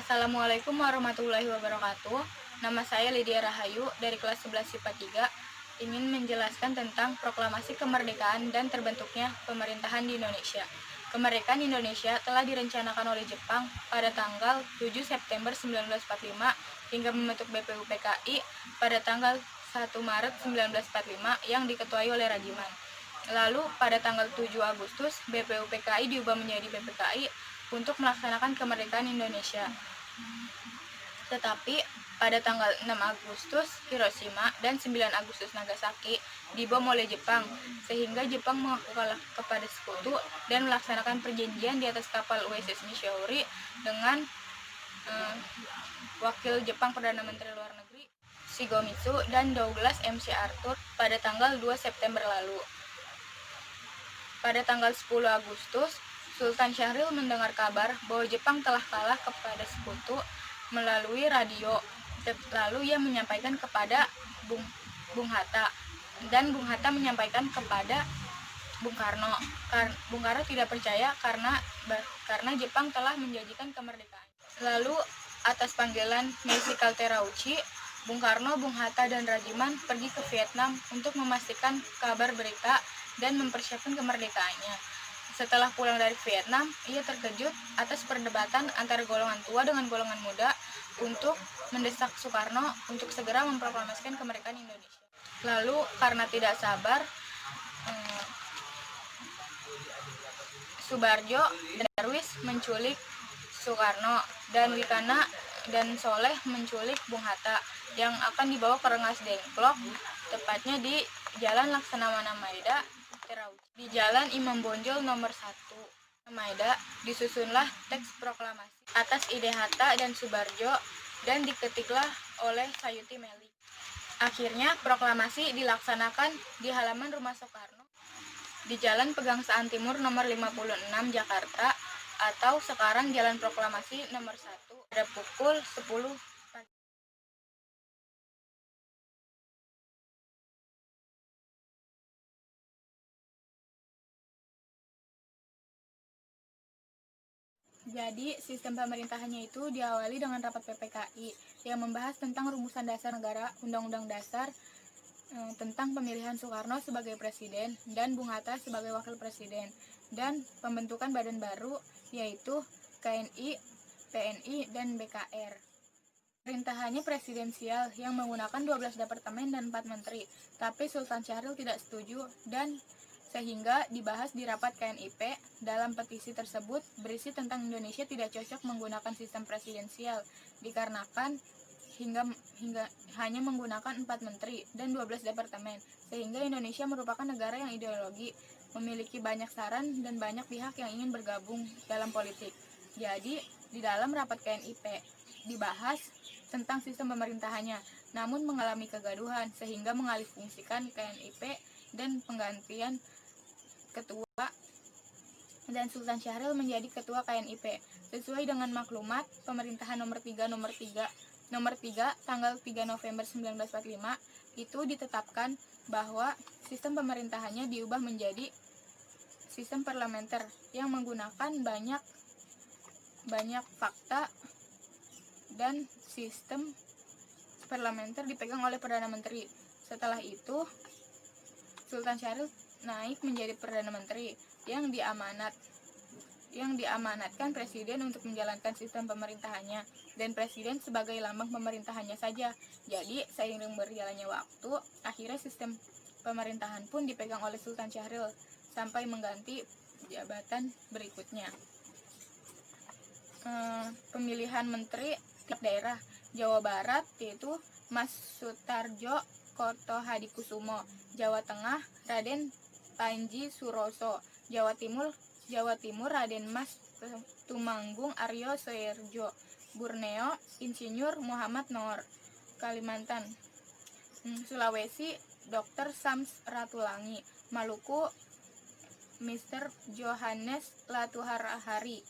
Assalamualaikum warahmatullahi wabarakatuh. Nama saya Lydia Rahayu dari kelas 11 IPA 3, ingin menjelaskan tentang proklamasi kemerdekaan dan terbentuknya pemerintahan di Indonesia. Kemerdekaan Indonesia telah direncanakan oleh Jepang pada tanggal 7 September 1945 hingga membentuk BPUPKI pada tanggal 1 Maret 1945 yang diketuai oleh Rajiman. Lalu pada tanggal 7 Agustus, BPUPKI diubah menjadi BPKI untuk melaksanakan kemerdekaan Indonesia. Tetapi pada tanggal 6 Agustus, Hiroshima dan 9 Agustus Nagasaki dibom oleh Jepang, sehingga Jepang mengaku kalah kepada sekutu dan melaksanakan perjanjian di atas kapal USS Missouri dengan wakil Jepang Perdana Menteri Luar Negeri Shigemitsu dan Douglas MC Arthur pada tanggal 2 September lalu. Pada tanggal 10 Agustus, Sultan Syahrir mendengar kabar bahwa Jepang telah kalah kepada sekutu melalui radio. Lalu ia menyampaikan kepada Bung Hatta, dan Bung Hatta menyampaikan kepada Bung Karno. Bung Karno tidak percaya karena Jepang telah menjanjikan kemerdekaan. Lalu atas panggilan Marsikal Terauchi, Bung Karno, Bung Hatta, dan Rajiman pergi ke Vietnam untuk memastikan kabar berita dan mempersiapkan kemerdekaannya. Setelah pulang dari Vietnam, ia terkejut atas perdebatan antara golongan tua dengan golongan muda untuk mendesak Soekarno untuk segera memproklamasikan kemerdekaan Indonesia. Lalu karena tidak sabar, Subarjo dan Darwis menculik Soekarno, dan Wikana dan Soleh menculik Bung Hatta yang akan dibawa ke Rengas Dengklok, tepatnya di Jalan Laksamana Maeda, di Jalan Imam Bonjol nomor 1 Maeda. Disusunlah teks proklamasi atas ide Hatta dan Subarjo dan diketiklah oleh Sayuti Meli. Akhirnya proklamasi dilaksanakan di halaman rumah Soekarno di Jalan Pegangsaan Timur nomor 56 Jakarta, atau sekarang Jalan Proklamasi nomor 1, pada pukul 10 pagi. Jadi, sistem pemerintahannya itu diawali dengan rapat PPKI yang membahas tentang rumusan dasar negara, Undang-Undang Dasar, tentang pemilihan Soekarno sebagai presiden dan Bung Hatta sebagai wakil presiden, dan pembentukan badan baru yaitu KNI, PNI, dan BKR. Pemerintahannya presidensial yang menggunakan 12 departemen dan 4 menteri, tapi Sultan Syahrir tidak setuju dan sehingga dibahas di rapat KNIP. Dalam petisi tersebut berisi tentang Indonesia tidak cocok menggunakan sistem presidensial dikarenakan hingga hanya menggunakan 4 menteri dan 12 departemen, sehingga Indonesia merupakan negara yang ideologi, memiliki banyak saran dan banyak pihak yang ingin bergabung dalam politik. Jadi, di dalam rapat KNIP dibahas tentang sistem pemerintahannya, namun mengalami kegaduhan sehingga mengalihfungsikan KNIP dan penggantian ketua dan Sultan Syahrir menjadi ketua KNIP sesuai dengan maklumat pemerintahan nomor 3 tanggal 3 November 1945 itu ditetapkan bahwa sistem pemerintahannya diubah menjadi sistem parlementer yang menggunakan banyak fakta, dan sistem parlementer dipegang oleh Perdana Menteri. Setelah itu Sultan Syahrir naik menjadi Perdana Menteri yang diamanatkan Presiden untuk menjalankan sistem pemerintahannya, dan Presiden sebagai lambang pemerintahannya saja. Jadi seiring berjalannya waktu, akhirnya sistem pemerintahan pun dipegang oleh Sultan Syahrir sampai mengganti jabatan berikutnya. Pemilihan menteri daerah Jawa Barat yaitu Mas Sutarjo Koto Hadikusumo, Jawa Tengah Raden Panji Suroso, Jawa Timur Raden Mas Tumanggung Aryo Soerjo, Borneo Insinyur Muhammad Noor, Kalimantan Sulawesi Dr. Sams Ratulangi, Maluku Mr. Johannes Latuharahari,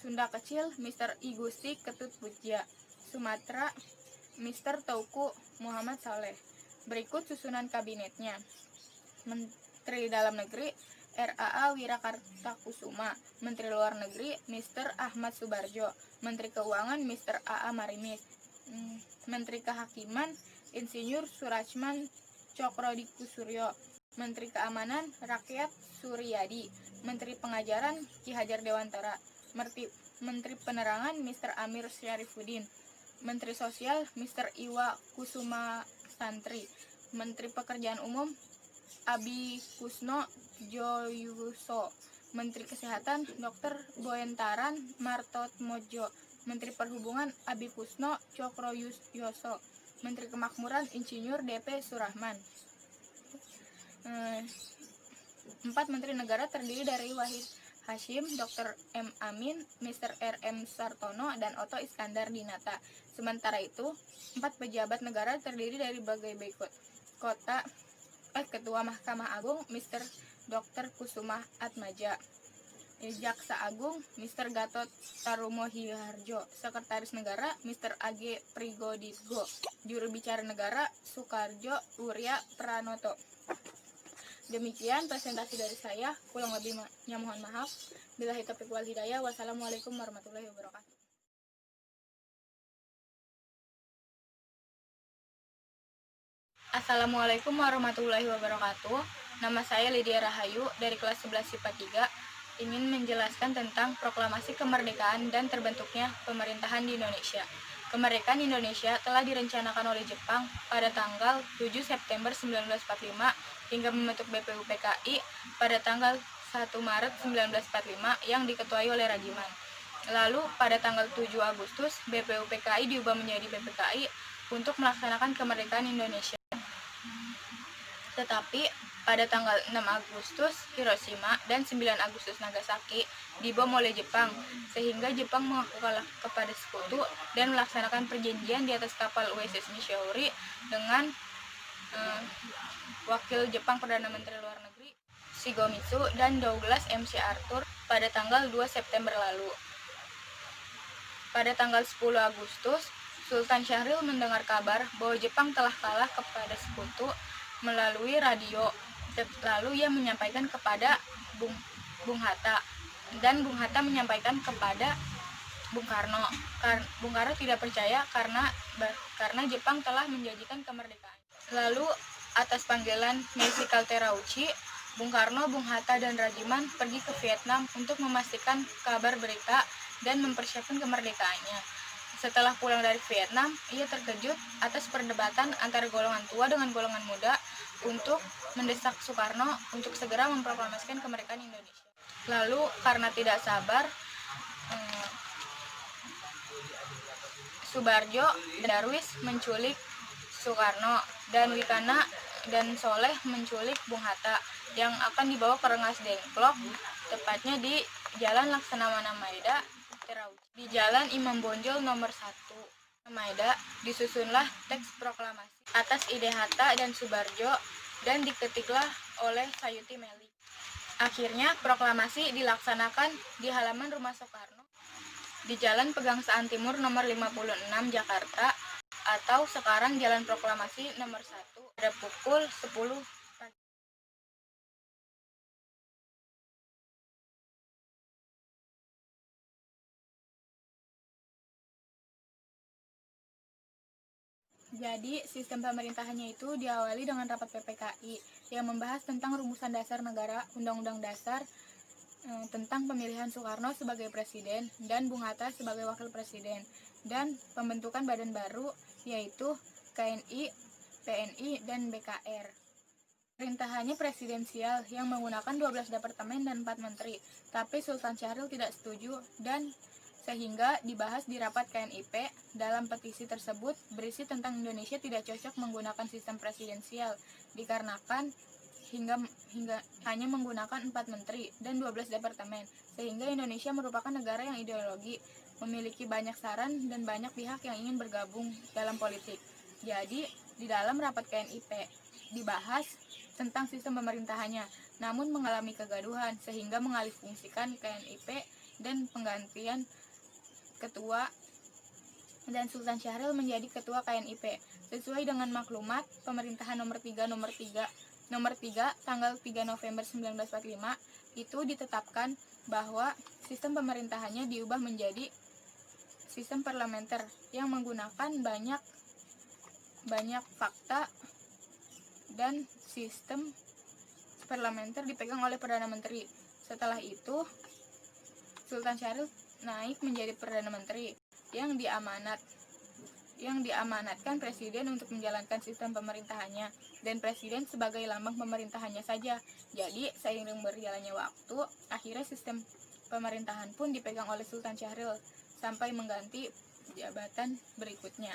Sunda Kecil Mr. I Gusti Ketut Putja, Sumatera Mr. Tauku Muhammad Saleh. Berikut susunan kabinetnya. Menteri Dalam Negeri RAA Wirakartakusuma, Menteri Luar Negeri Mr. Ahmad Subardjo, Menteri Keuangan Mr. AA Marimis, Menteri Kehakiman Insinyur Surachman Cokrodikusuryo, Menteri Keamanan Rakyat Suryadi, Menteri Pengajaran Ki Hajar Dewantara, Menteri Penerangan Mr. Amir Syarifuddin, Menteri Sosial Mr. Iwa Kusuma Santri, Menteri Pekerjaan Umum Abi Kusno Joyuso, Menteri Kesehatan Dr. Boentaran Martotmojo, Menteri Perhubungan Abi Kusno Cokroyoso, Menteri Kemakmuran Insinyur DP Surahman. 4 Menteri Negara terdiri dari Wahid Hashim, Dr. M. Amin, Mr. R. M. Sartono, dan Oto Iskandar Dinata. Sementara itu, 4 pejabat negara terdiri dari berbagai Ketua Mahkamah Agung Mr. Dr. Kusuma Atmaja, Jaksa Agung Mr. Gatot Tarumohiharjo, Sekretaris Negara Mr. A.G. Prigoditgo, Juru Bicara Negara Soekarjo Urya Pranoto. Demikian presentasi dari saya, kurang lebihnya mohon maaf. Billahi taufiq wal hidayah. Wassalamualaikum warahmatullahi wabarakatuh. Assalamualaikum warahmatullahi wabarakatuh. Nama saya Lydia Rahayu dari kelas 11 IPA 3, ingin menjelaskan tentang proklamasi kemerdekaan dan terbentuknya pemerintahan di Indonesia. Kemerdekaan Indonesia telah direncanakan oleh Jepang pada tanggal 7 September 1945 hingga membentuk BPUPKI pada tanggal 1 Maret 1945 yang diketuai oleh Rajiman. Lalu pada tanggal 7 Agustus BPUPKI diubah menjadi PPKI untuk melaksanakan kemerdekaan Indonesia. Tetapi pada tanggal 6 Agustus Hiroshima dan 9 Agustus Nagasaki dibom oleh Jepang, sehingga Jepang mengaku kalah kepada sekutu dan melaksanakan perjanjian di atas kapal USS Missouri dengan wakil Jepang Perdana Menteri Luar Negeri Shigemitsu dan Douglas MC Arthur pada tanggal 2 September lalu. Pada tanggal 10 Agustus, Sultan Syahrir mendengar kabar bahwa Jepang telah kalah kepada sekutu melalui radio. Lalu ia menyampaikan kepada Bung Hatta, dan Bung Hatta menyampaikan kepada Bung Karno. Bung Karno tidak percaya karena Jepang telah menjanjikan kemerdekaan. Lalu atas panggilan Meiji Terauchi, Bung Karno, Bung Hatta, dan Rajiman pergi ke Vietnam untuk memastikan kabar berita dan mempersiapkan kemerdekaannya. Setelah pulang dari Vietnam, ia terkejut atas perdebatan antara golongan tua dengan golongan muda untuk mendesak Soekarno untuk segera memproklamasikan kemerdekaan Indonesia. Lalu karena tidak sabar, Subardjo dan Darwis menculik Soekarno, dan Wikana dan Soleh menculik Bung Hatta yang akan dibawa ke Rengas Dengklok, tepatnya di Jalan Laksamana Maeda, di Jalan Imam Bonjol nomor 1 Maeda. Disusunlah teks proklamasi atas ide Hatta dan Subardjo dan diketiklah oleh Sayuti Meli. Akhirnya proklamasi dilaksanakan di halaman rumah Soekarno di Jalan Pegangsaan Timur nomor 56 Jakarta, atau sekarang Jalan Proklamasi nomor 1, pada pukul 10 pagi. Jadi, sistem pemerintahannya itu diawali dengan rapat PPKI yang membahas tentang rumusan dasar negara, Undang-Undang Dasar, tentang pemilihan Soekarno sebagai presiden dan Bung Hatta sebagai wakil presiden, dan pembentukan badan baru yaitu KNI, PNI, dan BKR. Pemerintahannya presidensial yang menggunakan 12 departemen dan 4 menteri, tapi Sultan Syahrir tidak setuju dan sehingga dibahas di rapat KNIP. Dalam petisi tersebut berisi tentang Indonesia tidak cocok menggunakan sistem presidensial dikarenakan hingga hanya menggunakan 4 menteri dan 12 departemen, sehingga Indonesia merupakan negara yang ideologi, memiliki banyak saran dan banyak pihak yang ingin bergabung dalam politik. Jadi, di dalam rapat KNIP dibahas tentang sistem pemerintahannya, namun mengalami kegaduhan sehingga mengalihfungsikan KNIP dan penggantian ketua dan Sultan Syahrir menjadi ketua KNIP sesuai dengan maklumat pemerintahan nomor 3 Nomor 3, tanggal 3 November 1945, itu ditetapkan bahwa sistem pemerintahannya diubah menjadi sistem parlementer yang menggunakan banyak fakta, dan sistem parlementer dipegang oleh Perdana Menteri. Setelah itu, Sultan Syarif naik menjadi Perdana Menteri yang diamanatkan Presiden untuk menjalankan sistem pemerintahannya, dan Presiden sebagai lambang pemerintahannya saja. Jadi, seiring berjalannya waktu, akhirnya sistem pemerintahan pun dipegang oleh Sultan Syahrir sampai mengganti jabatan berikutnya.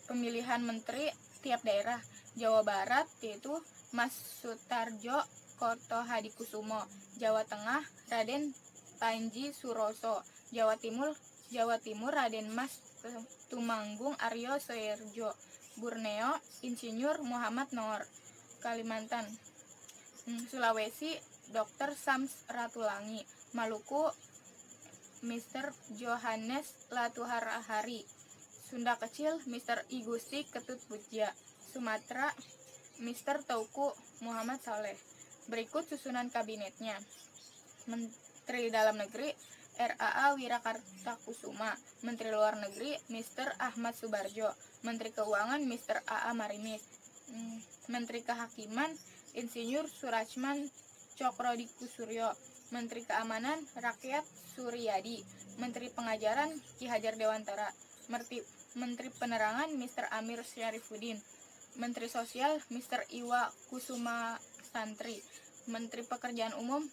Pemilihan menteri tiap daerah. Jawa Barat yaitu Mas Sutarjo Kartohadikusumo, Jawa Tengah Raden Panji Suroso, Jawa Timur Raden Mas Tumanggung Aryo Soerjo, Borneo Insinyur Muhammad Noor, Kalimantan Sulawesi Dr. Sams Ratulangi, Maluku Mr. Johannes Latuharahari, Sunda Kecil Mr. I Gusti Ketut Putja, Sumatera Mr. Tauku Muhammad Saleh. Berikut susunan kabinetnya. Menteri Dalam Negeri RAA Wirakartakusuma, Menteri Luar Negeri Mr. Ahmad Subarjo, Menteri Keuangan Mr. AA Marimis, Menteri Kehakiman Insinyur Surachman Cokrodikusuryo, Menteri Keamanan Rakyat Suryadi, Menteri Pengajaran Ki Hajar Dewantara, Menteri Penerangan Mr. Amir Syarifuddin, Menteri Sosial Mr. Iwa Kusuma Santri, Menteri Pekerjaan Umum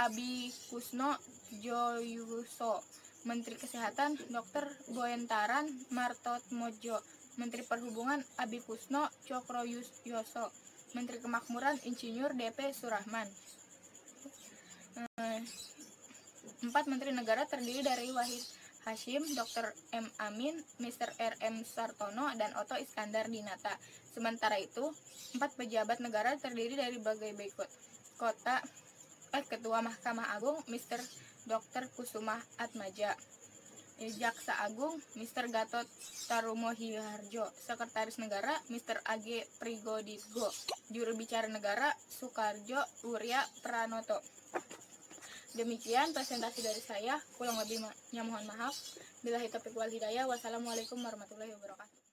Abi Kusno Joyuso, Menteri Kesehatan Dr. Boentaran Martotmojo, Menteri Perhubungan Abi Kusno Cokroyoso, Menteri Kemakmuran Insinyur DP Surahman. 4 Menteri Negara terdiri dari Wahid Hasyim, Dr. M. Amin, Mr. R. M. Sartono, dan Otto Iskandar Dinata. Sementara itu, 4 pejabat negara terdiri dari berbagai Ketua Mahkamah Agung Mr. Dr. Kusuma Atmaja, Jaksa Agung Mr. Gatot Tarumohiharjo, Sekretaris Negara Mr. A.G. Prigoditgo, Juru Bicara Negara Soekarjo Urya Pranoto. Demikian presentasi dari saya, kurang lebihnya mohon maaf. Billahi taufiq wal hidayah. Wassalamualaikum warahmatullahi wabarakatuh.